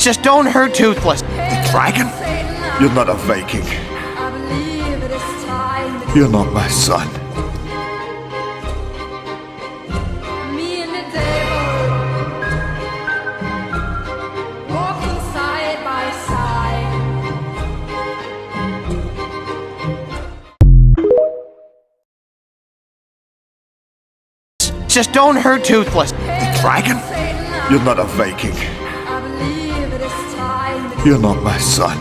Just don't hurt Toothless. The dragon? You're not a Viking. You're not my son. Me and the devil walking side by side. Just don't hurt Toothless. The dragon? You're not a Viking. You're not my son.